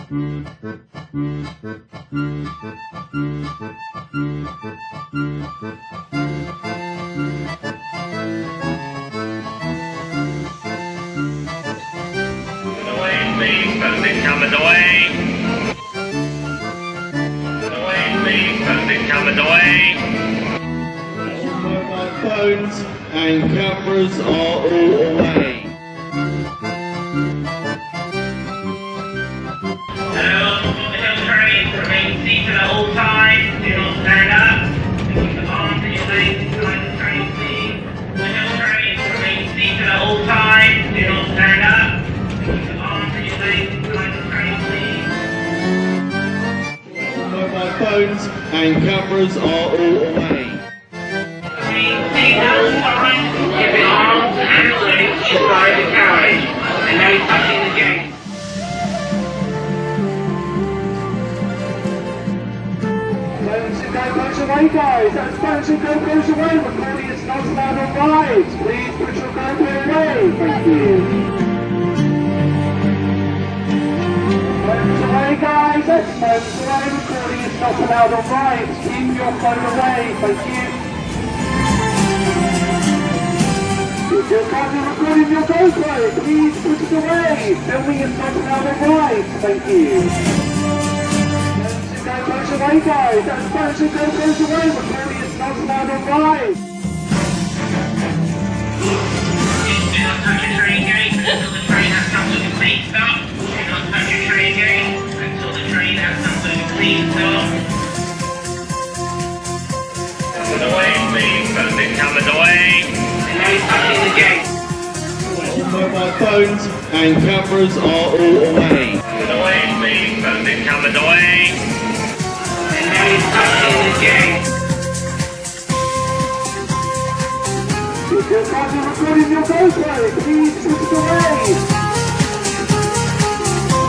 Please, posted coming away. Away, please, posted coming away. Mobile phones and cameras are all away. The hill train remain seated at all times. Do not stand up. Keep the arms in your legs inside the train, please. The hill train remain seated at all times. Do not stand up. Keep the arms in your legs inside the train, please. Mobile phones and cameras are all away. Keep the arms and legs inside the carriage. And no touching the gate. Goes away, guys. That's Phones and Go goes away. Recording is not allowed on rides. Please put your GoPro away. Thank you. Phones away, guys. That's Phones away. Recording is not allowed on rides. Keep your phone away. Thank you. If you're currently recording your GoPro, please put it away. Filming is not allowed on rides. Thank you. Goes away, guys. That's Phones and Go goes away. Recording is not allowed on rides. Do not touch your train gate until the train has come to a complete stop. Do not touch your train gate until the train has come to a complete stop. Coming away, please. Posted coming away. And no touching the gate. Mobile phones and cameras are all away. Coming away, please. Posted coming away. And no touching the gate. If you're currently recording your GoPro, please put it away.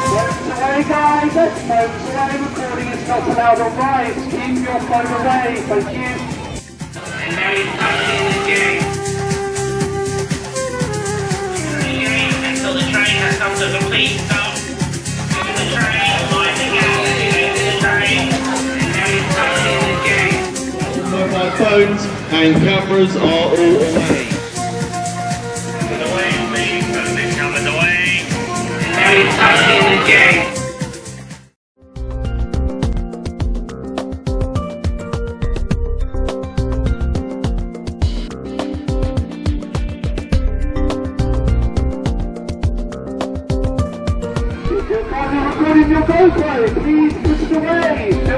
Phones away, guys. That's Phones away. Recording is not allowed on rides. Keep your phone away. Thank you. And no touching the gate. Until the train has come to a complete stop. Over the train, mind the gap, over the train. And no touching the gate. Mobile phones and cameras are all away. Coming away, please. Posted coming away. And no touching the gate. If you're currently recording your GoPro, please put it away.